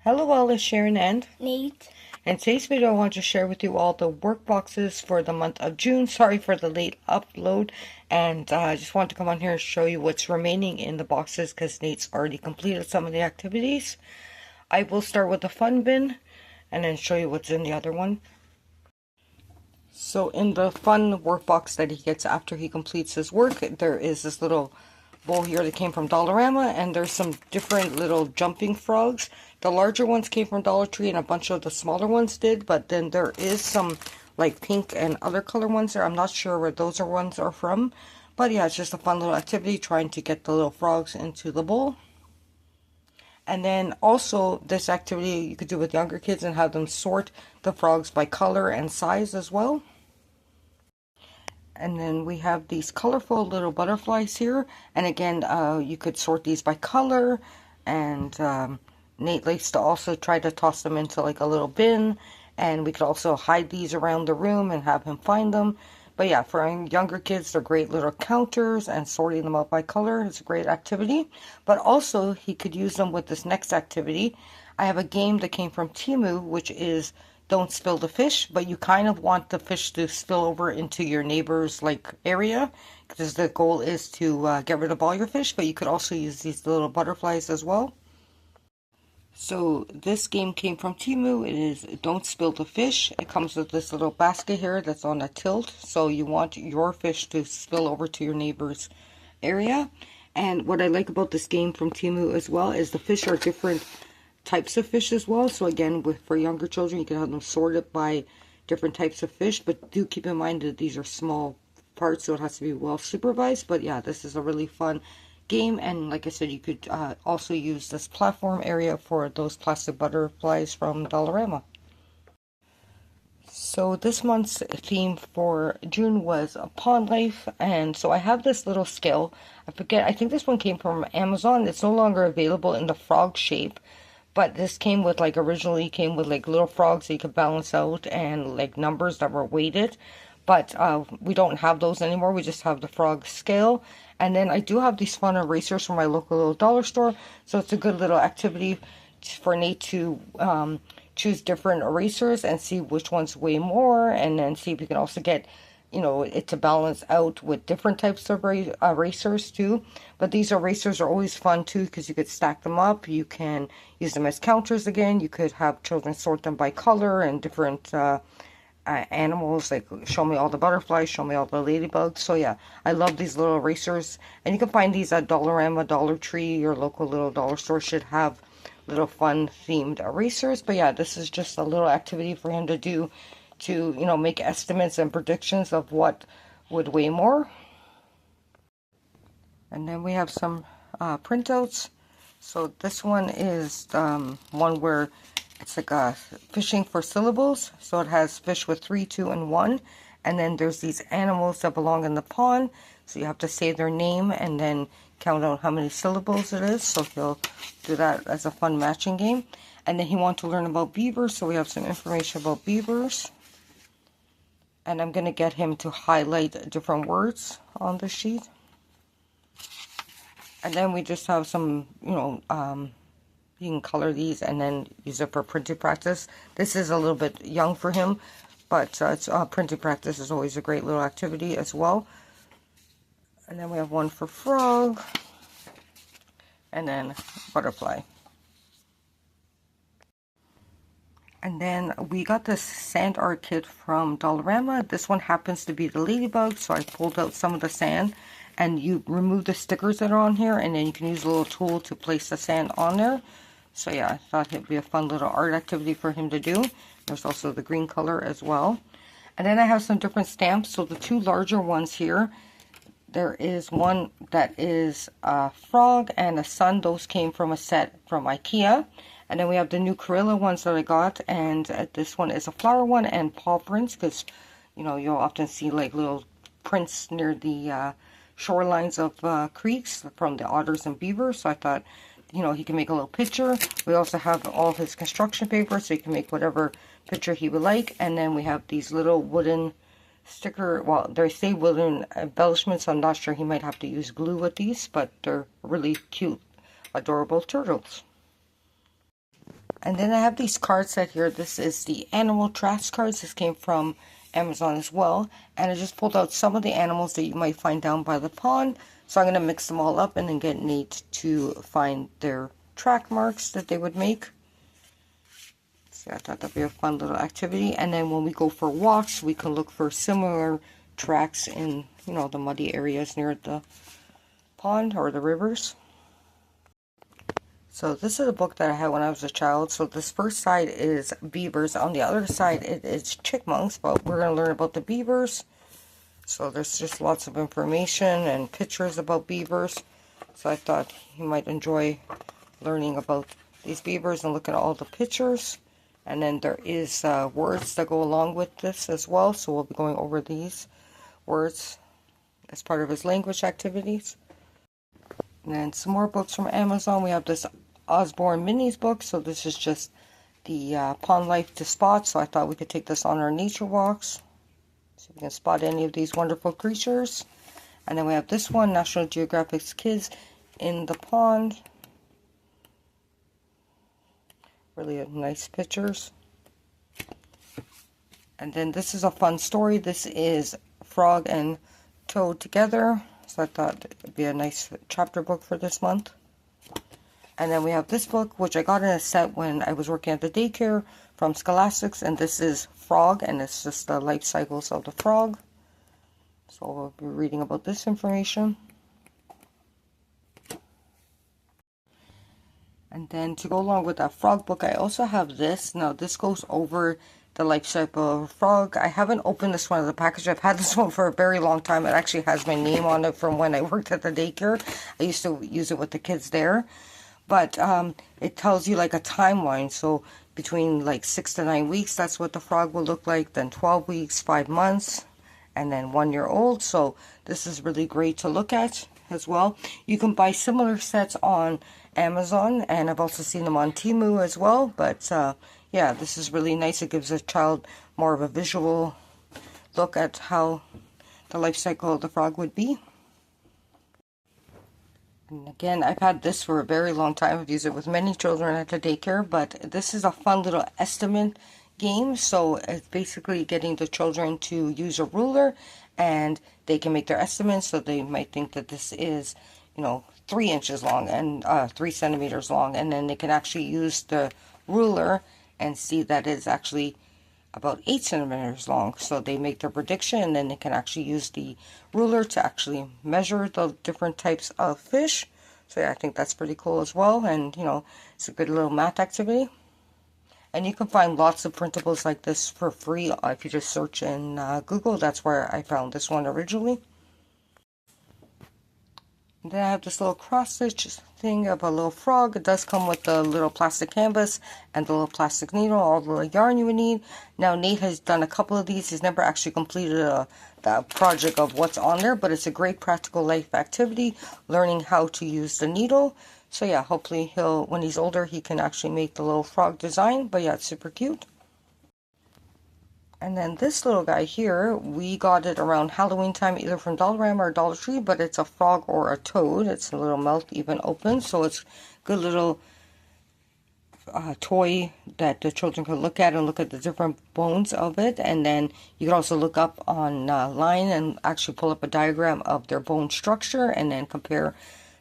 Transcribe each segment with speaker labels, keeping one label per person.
Speaker 1: Hello all, it's Sharon and
Speaker 2: Nate.
Speaker 1: in today's video I want to share with you all the work boxes for the month of June. Sorry for the late upload, and I just want to come on here and show you what's remaining in the boxes because Nate's already completed some of the activities. I will start with the fun bin and then show you what's in the other one. So in the fun work box that he gets after he completes his work, there is this little bowl here that came from Dollarama, and there's some different little jumping frogs. The larger ones came from Dollar Tree and a bunch of the smaller ones did, but then there is some like pink and other color ones there. I'm not sure where those ones are from, but yeah, it's just a fun little activity trying to get the little frogs into the bowl. And then also this activity you could do with younger kids and have them sort the frogs by color and size as well. And then we have these colorful little butterflies here. And again, you could sort these by color. And Nate likes to also try to toss them into like a little bin. And we could also hide these around the room and have him find them. But yeah, for younger kids, they're great little counters, and sorting them out by color is a great activity. But also, he could use them with this next activity. I have a game that came from Temu, which is Don't Spill the Fish, but you kind of want the fish to spill over into your neighbor's like area, because the goal is to get rid of all your fish, but you could also use these little butterflies as well. So this game came from Temu. It is Don't Spill the Fish. It comes with this little basket here that's on a tilt. So you want your fish to spill over to your neighbor's area. And what I like about this game from Temu as well is the fish are different types of fish as well. So again, for younger children, you can have them sorted by different types of fish. But do keep in mind that these are small parts, so it has to be well supervised. But yeah, this is a really fun game, and like I said, you could also use this platform area for those plastic butterflies from Dollarama. So this month's theme for June was a pond life, and so I have this little scale. I think this one came from Amazon. It's no longer available in the frog shape, but this came with originally came with like little frogs that you could balance out and like numbers that were weighted. But we don't have those anymore. We just have the frog scale. And then I do have these fun erasers from my local little dollar store. So it's a good little activity for Nate to choose different erasers and see which ones weigh more. And then see if you can also get, it to balance out with different types of erasers too. But these erasers are always fun too because you could stack them up. You can use them as counters again. You could have children sort them by color and different animals, like show me all the butterflies, show me all the ladybugs. So yeah, I love these little erasers, and you can find these at Dollarama, Dollar Tree. Your local little dollar store should have little fun themed erasers. But yeah, this is just a little activity for him to do to make estimates and predictions of what would weigh more. And then we have some printouts. So this one is one where it's like fishing for syllables. So it has fish with 3, 2, and 1. And then there's these animals that belong in the pond. So you have to say their name and then count out how many syllables it is. So he'll do that as a fun matching game. And then he wants to learn about beavers. So we have some information about beavers. And I'm going to get him to highlight different words on the sheet. And then we just have some, you can color these and then use it for printing practice. This is a little bit young for him, but printing practice is always a great little activity as well. And then we have one for frog, and then butterfly. And then we got this sand art kit from Dollarama. This one happens to be the ladybug, so I pulled out some of the sand. And you remove the stickers that are on here, and then you can use a little tool to place the sand on there. So yeah, I thought it'd be a fun little art activity for him to do. There's also the green color as well. And then I have some different stamps. So the two larger ones here, there is one that is a frog and a sun. Those came from a set from IKEA. And then we have the new Gorilla ones that I got. And this one is a flower one and paw prints, because, you'll often see like little prints near the shorelines of creeks from the otters and beavers. So I thought, he can make a little picture. We also have all his construction paper, so he can make whatever picture he would like. And then we have these little wooden sticker, well, they say wooden embellishments, so I'm not sure, he might have to use glue with these, but they're really cute, adorable turtles. And then I have these card set here. This is the animal tracks cards. This came from Amazon as well. And I just pulled out some of the animals that you might find down by the pond. So I'm going to mix them all up and then get Nate to find their track marks that they would make. So I thought that'd be a fun little activity. And then when we go for walks, we can look for similar tracks in, you know, the muddy areas near the pond or the rivers. So this is a book that I had when I was a child. So this first side is beavers. On the other side it is chipmunks, but we're going to learn about the beavers. So there's just lots of information and pictures about beavers. So I thought you might enjoy learning about these beavers and looking at all the pictures. And then there is words that go along with this as well. So we'll be going over these words as part of his language activities. And then some more books from Amazon. We have this Osborne Minis book. So this is just the pond life to spot. So I thought we could take this on our nature walks. So we can spot any of these wonderful creatures. And then we have this one, National Geographic's Kids in the Pond. Really nice pictures. And then this is a fun story. This is Frog and Toad together. So I thought it'd be a nice chapter book for this month. And then we have this book, which I got in a set when I was working at the daycare from Scholastics. And this is Frog, and it's just the life cycles of the frog. So we'll be reading about this information. And then to go along with that frog book, I also have this. Now this goes over the life cycle of a frog. I haven't opened this one as a package. I've had this one for a very long time. It actually has my name on it from when I worked at the daycare. I used to use it with the kids there. But it tells you like a timeline. So between like 6 to 9 weeks, that's what the frog will look like. Then 12 weeks, 5 months, and then 1 year old. So this is really great to look at as well. You can buy similar sets on Amazon, and I've also seen them on Temu as well. But yeah, this is really nice. It gives a child more of a visual look at how the life cycle of the frog would be. And again, I've had this for a very long time. I've used it with many children at the daycare, but this is a fun little estimate game. So it's basically getting the children to use a ruler, and they can make their estimates. So they might think that this is, you know, 3 inches long and 3 centimeters long, and then they can actually use the ruler and see that it's actually about 8 centimeters long. So they make their prediction, and then they can actually use the ruler to actually measure the different types of fish. So yeah, I think that's pretty cool as well, and you know, it's a good little math activity. And you can find lots of printables like this for free if you just search in Google. That's where I found this one originally. And then I have this little cross stitch thing of a little frog. It does come with the little plastic canvas and the little plastic needle, all the little yarn you would need. Now Nate has done a couple of these. He's never actually completed the project of what's on there, but it's a great practical life activity, learning how to use the needle. So yeah, hopefully when he's older, he can actually make the little frog design. But yeah, it's super cute. And then this little guy here, we got it around Halloween time, either from Dollarama or Dollar Tree, but it's a frog or a toad. It's a little mouth even open, so it's a good little toy that the children can look at and look at the different bones of it. And then you can also look up online and actually pull up a diagram of their bone structure and then compare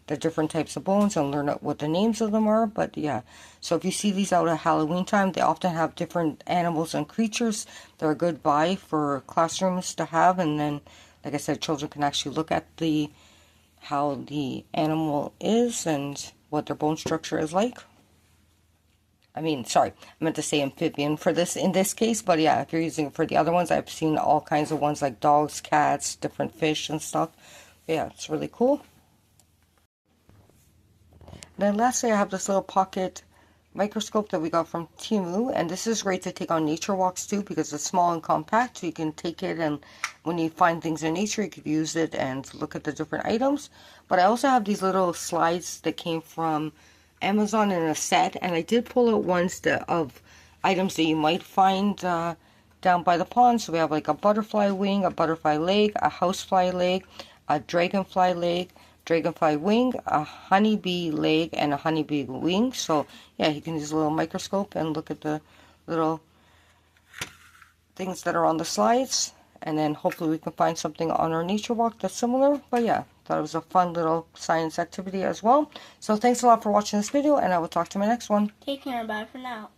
Speaker 1: the different types of bones and learn what the names of them are. But yeah, so if you see these out at Halloween time, they often have different animals and creatures. They're a good buy for classrooms to have, and then like I said, children can actually look at how the animal is and what their bone structure is like. I mean, sorry, I meant to say amphibian for this in this case, but yeah, if you're using it for the other ones, I've seen all kinds of ones like dogs, cats, different fish and stuff. But yeah, it's really cool. Then lastly, I have this little pocket microscope that we got from Temu, and this is great to take on nature walks too because it's small and compact, so you can take it, and when you find things in nature, you could use it and look at the different items. But I also have these little slides that came from Amazon in a set, and I did pull out ones of items that you might find down by the pond. So we have like a butterfly wing, a butterfly leg, a housefly leg, a dragonfly leg, dragonfly wing, a honeybee leg, and a honeybee wing. So yeah, you can use a little microscope and look at the little things that are on the slides, and then hopefully we can find something on our nature walk that's similar. But yeah, thought it was a fun little science activity as well. So thanks a lot for watching this video, and I will talk to you in my next one.
Speaker 2: Take care and bye for now.